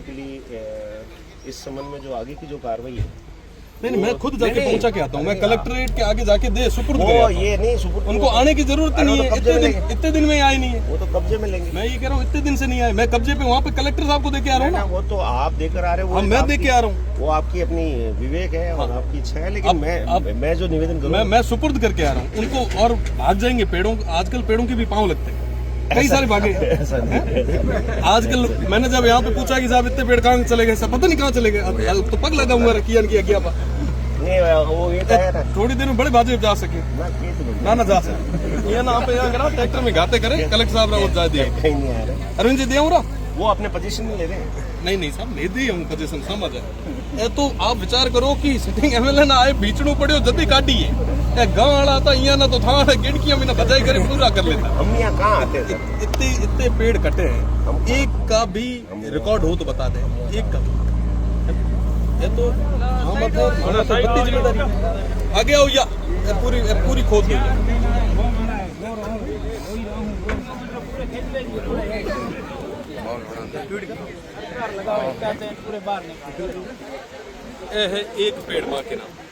Basically इस संबंध में जो आगे की जो कार्रवाई है, नहीं, मैं खुद जाके पहुंचा के आता हूँ। मैं कलेक्ट्रेट के आगे जाके दे सुपुर्द वो करता ये नहीं सुपुर्द, उनको आने की जरूरत नहीं है। इतने दिन में आए नहीं है। वो तो कब्जे में लेंगे। मैं ये कह रहा हूँ इतने दिन से नहीं आए। मैं कब्जे पे वहाँ पे कलेक्टर साहब को देके आ रहा हूँ ना। वो तो आप देकर आ रहे हो, मैं दे के आ रहा हूँ। वो आपकी अपनी विवेक है और आपकी इच्छा है, लेकिन मैं जो निवेदन करूँ, मैं सुपुर्द करके आ रहा हूँ उनको। और भाग जाएंगे पेड़ों, आजकल पेड़ों के भी पाँव लगते हैं, कई सारे भागे आजकल। मैंने जब यहाँ पे पूछा कि साहब इतने पेड़ कहाँ चले गए, सब पता नहीं कहाँ चले गए। तो पग लगा हुआ किया वो ये है ना, थोड़ी देर में बड़े बाजे जा सके ना जा सके। ये ना आप यहाँ करा ट्रैक्टर में घाते करे कलेक्टर साहब रावत जा दिया। कहीं नहीं आ रहे। अरविंद जी दिया हूँ वो अपने पोजीशन में ले रहे हैं। नहीं साहब ले दी हूँ पोजीशन, समझ है। तो आप विचार करो कि सिटिंग एमएलए ना आए, बीचड़ू पड़े जल्दी काटी है। गाँव वाला था यहाँ ना तो था गिड़कियां भी ना बजाई करे पूरा कर लेता। हम यहाँ कहाँ आते थे? इतने पेड़ कटे हैं, एक का भी रिकॉर्ड हो तो बता दे, एक का। ये तो बत्ती जिम्मेदारी आगे आओ या पूरी खोद दी। एक पेड़ माँ के नाम।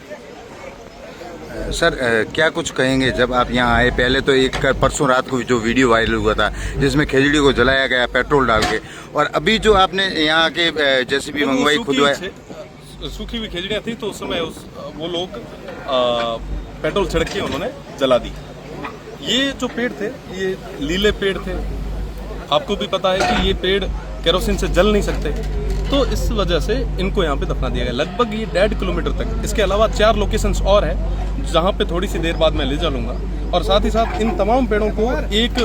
सर क्या कुछ कहेंगे जब आप यहाँ आए? पहले तो एक परसों रात को जो वीडियो वायरल हुआ था जिसमें खेजड़ी को जलाया गया पेट्रोल डाल के, और अभी जो आपने यहाँ के जेसीबी मंगवाई खुदवाई, सूखी हुई खेजड़ियाँ थी तो उस समय वो लोग पेट्रोल छिड़क के उन्होंने जला दी। ये जो पेड़ थे ये लीले पेड़ थे, आपको भी पता है कि ये पेड़ केरोसिन से जल नहीं सकते, तो इस वजह से इनको यहाँ पे दफना दिया गया। लगभग ये 1.5 किलोमीटर तक। इसके अलावा 4 लोकेशंस और है जहाँ पे थोड़ी सी देर बाद मैं ले चलूँगा। और साथ ही साथ इन तमाम पेड़ों को एक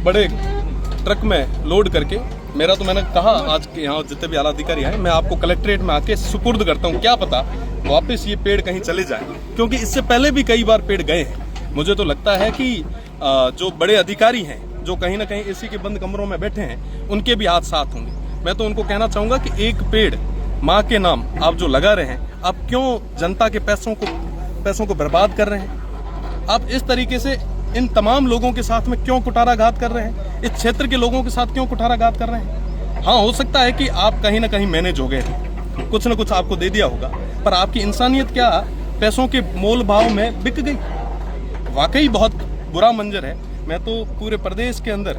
बड़े ट्रक में लोड करके, मेरा तो मैंने कहा आज के यहाँ जितने भी आला अधिकारी हैं, मैं आपको कलेक्ट्रेट में आके सुपुर्द करता हूँ। क्या पता वापस ये पेड़ कहीं चले जाए, क्योंकि इससे पहले भी कई बार पेड़ गए हैं। मुझे तो लगता है कि जो बड़े अधिकारी हैं जो कहीं ना कहीं एसी के बंद कमरों में बैठे हैं, उनके भी हाथ साथ होंगे। मैं तो उनको कहना चाहूंगा कि एक पेड़ माँ के नाम आप जो लगा रहे हैं, आप क्यों जनता के पैसों को बर्बाद कर रहे हैं? आप इस तरीके से इन तमाम लोगों के साथ में क्यों कुठाराघात कर रहे हैं? इस क्षेत्र के लोगों के साथ क्यों कुठाराघात कर रहे हैं? हाँ, हो सकता है कि आप कहीं ना कहीं मैनेज हो गए थे, कुछ ना कुछ आपको दे दिया होगा, पर आपकी इंसानियत क्या पैसों के मोल भाव में बिक गई। वाकई बहुत बुरा मंजर है। मैं तो पूरे प्रदेश के अंदर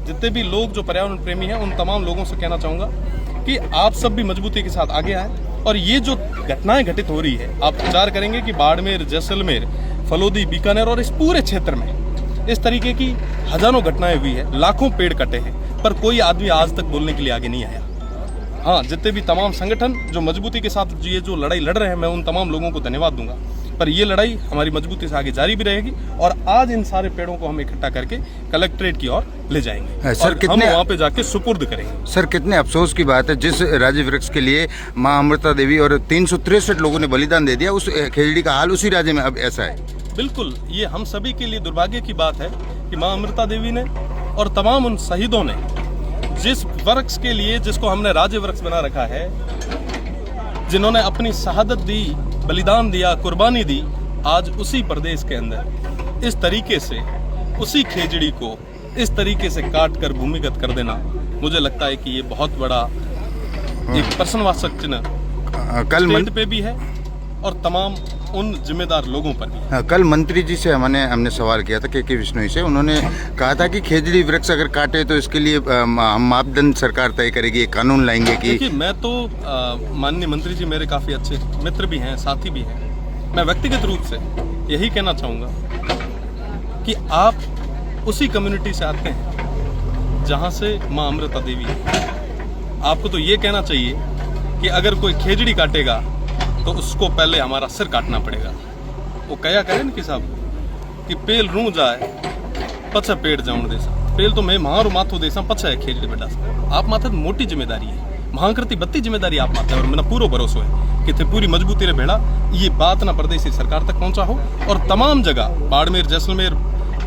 जितने भी लोग जो पर्यावरण प्रेमी हैं, उन तमाम लोगों से कहना चाहूँगा कि आप सब भी मजबूती के साथ आगे आए। और ये जो घटनाएं घटित हो रही है, आप विचार करेंगे कि बाड़मेर, जैसलमेर, फलोदी, बीकानेर और इस पूरे क्षेत्र में इस तरीके की हजारों घटनाएं हुई है, लाखों पेड़ कटे हैं, पर कोई आदमी आज तक बोलने के लिए आगे नहीं आया। हाँ, जितने भी तमाम संगठन जो मजबूती के साथ ये जो लड़ाई लड़ रहे हैं, मैं उन तमाम लोगों को धन्यवाद दूंगा। पर ये लड़ाई हमारी मजबूती से आगे जारी भी रहेगी और आज इन सारे पेड़ों को हम इकट्ठा करके कलेक्ट्रेट की ओर ले जाएंगे। सर, और हम वहाँ पे जाके सुपुर्द करेंगे। सर, कितने अफसोस की बात है, जिस राज्य वृक्ष के लिए माँ अमृता देवी और 363 लोगों ने बलिदान दे दिया, उस खेजड़ी का हाल उसी राज्य में अब ऐसा है। बिल्कुल, ये हम सभी के लिए दुर्भाग्य की बात है कि माँ अमृता देवी ने और तमाम उन शहीदों ने जिस वृक्ष के लिए, जिसको हमने राज्य वृक्ष बना रखा है, जिन्होंने अपनी शहादत दी, बलिदान दिया, कुर्बानी दी, आज उसी प्रदेश के अंदर इस तरीके से उसी खेजड़ी को इस तरीके से काट कर भूमिगत कर देना, मुझे लगता है कि ये बहुत बड़ा एक प्रश्नवाचक चिन्ह स्टेट पे भी है और तमाम उन जिम्मेदार लोगों पर भी। कल मंत्री जी से हमने सवाल किया था के विश्नोई से, उन्होंने कहा था कि खेजड़ी वृक्ष अगर काटे तो इसके लिए हम मापदंड सरकार तय करेगी, एक कानून लाएंगे। कि देखिए, मैं तो माननीय मंत्री जी मेरे काफ़ी अच्छे मित्र भी हैं, साथी भी हैं। मैं व्यक्तिगत रूप से यही कहना चाहूँगा कि आप उसी कम्युनिटी से आते हैं जहाँ से माँ अमृता देवी है। आपको तो ये कहना चाहिए कि अगर कोई खेजड़ी काटेगा तो उसको पहले हमारा सिर काटना पड़ेगा। वो कया कहे न कि साहब कि पेल रू जाए पछे पेड़ जाऊन देसा, पेल तो मैं महारो माथो देसा पछे है खेजड़ी बेटा। आप माथे मोटी जिम्मेदारी है, महाकृति बत्ती जिम्मेदारी आप माथे, और मेरा पूरा भरोसा है कि थे पूरी मजबूती रे भेड़ा ये बात ना प्रदेश सरकार तक पहुंचा हो। और तमाम जगह बाड़मेर, जैसलमेर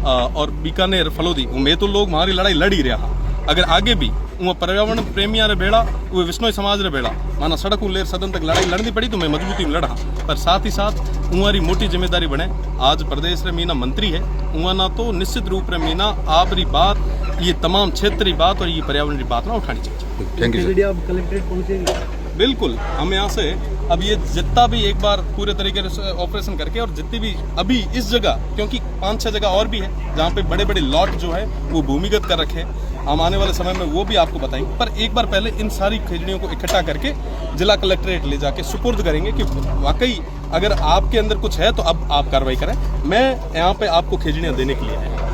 और बीकानेर, फलोदी, में तो लोग हमारी लड़ाई लड़ ही रहा। अगर आगे भी वो पर्यावरण प्रेमिया रे भेड़ा, वो विष्णु समाज रे भेड़ा माना सड़क लेर सदन तक लड़ाई लड़नी पड़ी तो मैं मजबूती में लड़ा। पर साथ ही साथ उमारी मोटी जिम्मेदारी बने। आज प्रदेश रे मीना मंत्री है, उमा ना तो निश्चित रूप रे मीना आपरी बात, ये तमाम क्षेत्रीय बात और ये पर्यावरण की बात ना उठानी चाहिए। Thank you sir. आप कलेक्ट्रेट पहुंचेंगे? बिल्कुल, हम यहाँ से अब ये जितना भी एक बार पूरे तरीके से ऑपरेशन करके, और जितनी भी अभी इस जगह, क्योंकि 5-6 जगह और भी है जहाँ पे बड़े बड़े लॉट जो है वो भूमिगत कर रखे हैं, हम आने वाले समय में वो भी आपको बताएंगे। पर एक बार पहले इन सारी खेजड़ियों को इकट्ठा करके जिला कलेक्ट्रेट ले जाके सुपुर्द करेंगे कि वाकई अगर आपके अंदर कुछ है तो अब आप कार्रवाई करें। मैं यहाँ पे आपको खेजड़ियाँ देने के लिए आया।